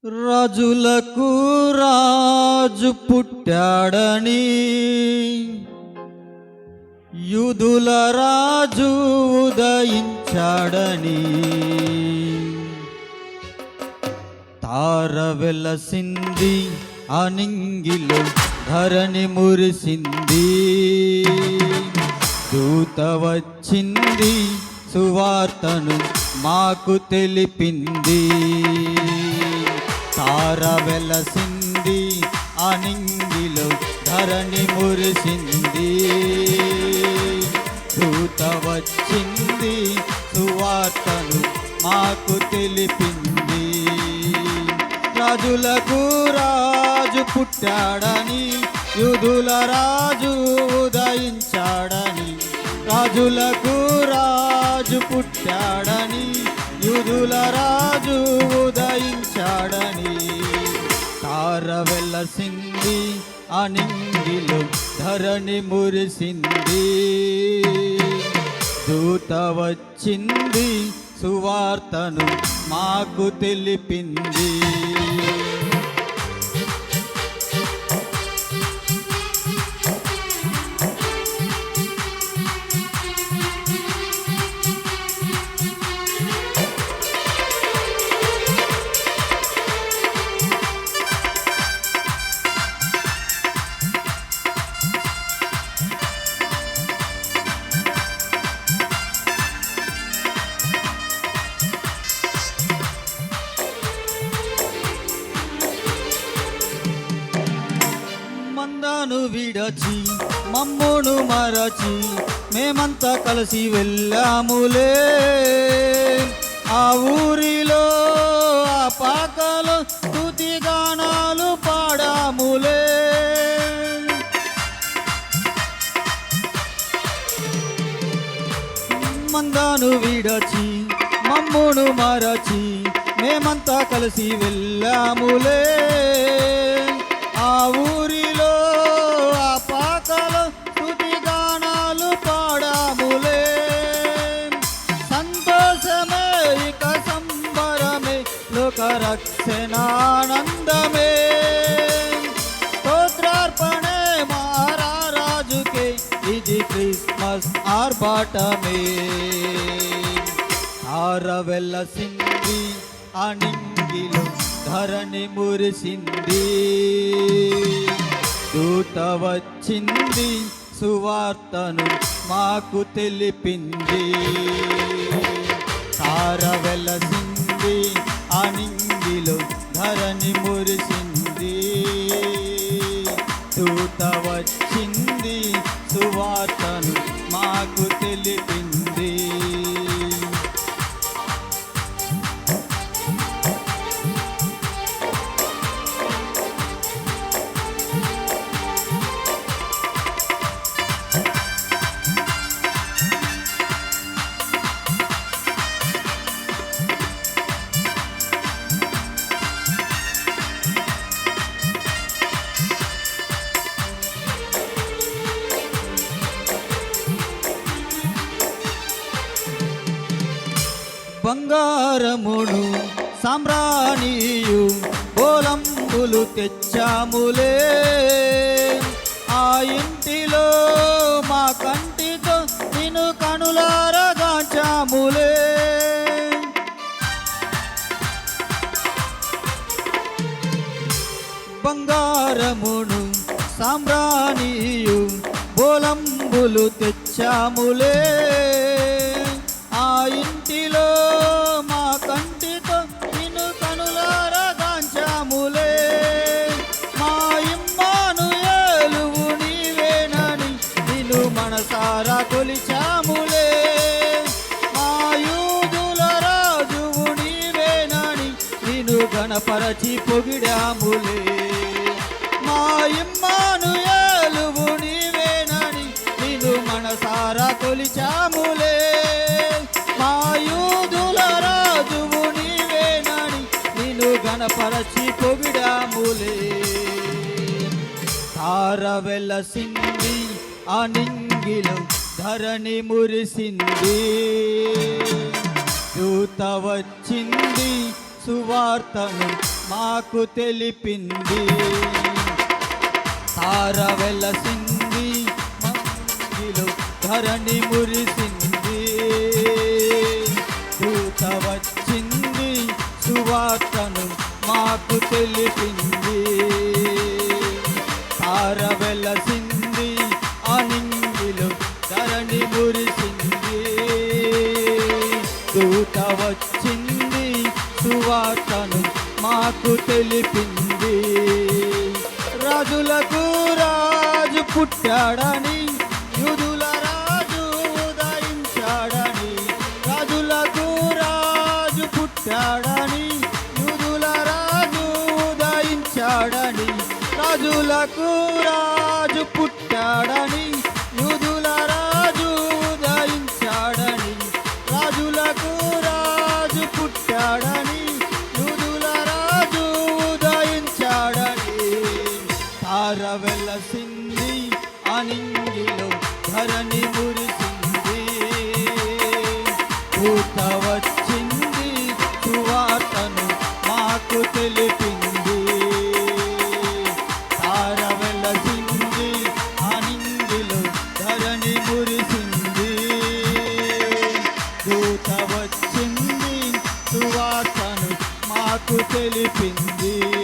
రాజులకు రాజు పుట్టాడని యూదుల రాజు ఉదయించాడని తార వెలసింది అనింగిలో ధరణి మురిసింది దూత వచ్చింది సువార్తను మాకు తెలిపింది తార వెలసింది అనింగిలో ధరణి మురిసింది దూత వచ్చింది సువార్తను మాకు తెలిపింది రాజులకు రాజు పుట్టాడని యూదుల రాజు ఉదయించాడని రాజులకు రాజు పుట్టాడని యూదుల రాజు ఉదయించాడని తార వెలసింది అనింగిలో ధరణి మురిసింది దూత వచ్చింది సువార్తను మాకు తెలిపింది మందను విడచి మమ్మును మరచి మేమంతా కలిసి వెళ్ళాములే ఆ ఊరిలో ఆ పాకలో స్తుతి గానాలు పాడాములే మందను విడచి మమ్మును మరచి మేమంతా కలిసి వెళ్ళాములే ఆ ఊరిలో ఆ పాకలో స్తుతి గానాలు పాడాములే సంతోషమే ఇక సంబరమే లోక రక్షణానందమే స్తోత్రార్పణే మహారాజుకే ఇది క్రిస్మస్ ఆర్భాటమే తార వెలసింది అనింగిలో ధరణి మురిసింది దూత వచ్చింది సువార్తను మాకు తెలిపింది తార వెలసింది అనింగిలో ధరణి మురిసింది దూత వచ్చింది సువార్తను మాకు తెలిపింది బంగారమును సామ్రాణియు బోలంబులు తెచ్చాములే ఆ ఇంటిలో మా కంటితో నిన్ను కనులారగాంచాములే బంగారమును సామ్రాణియు బోలంబులు తెచ్చాములే ఆ ఇంటిలో మా కంటితో నిన్ను కనులారగాంచాములే మా ఇమ్మానుయేలువు నీవేనని నిన్ను మనసారా కొలిచాములే మా యూదుల రాజువు నీవేనని నిన్ను గణపరచి పొగిడాములే మా ఇమ్మానుయేలువు నీవేనని నిన్ను మనసారా కొలిచాములే గణపరచి పొగిడాములే తార వెలసింది అనింగిలో ధరణి మురిసింది దూత వచ్చింది సువార్తను మాకు తెలిపింది. తార వెలసింది మంగిలో ధరణి మురిసింది. దూత వచ్చింది సువార్తను మాకు తెలిపింది. తార వెలసింది అనింగిలో ధరణి మురిసింది. దూత వచ్చింది సువార్తను మాకు తెలిపింది. రాజులకు రాజు పుట్టాడని యూదుల రాజు ఉదయించాడని. రాజులకు రాజు పుట్టాడని యూదుల రాజు ఉదయించాడని. రాజులకు రాజు పుట్టాడని యూదుల రాజు ఉదయించాడని. రాజులకు రాజు పుట్టాడని యూదుల రాజు ఉదయించాడని. తార వెలసింది అనింగిలో ధరణి మురిసింది. దూత వచ్చింది సువార్తను మాకు తెలిపింది. తార వెలసింది అనింగిలో ధరణి మురిసింది. దూత వచ్చింది సువార్తను మాకు తెలిపింది.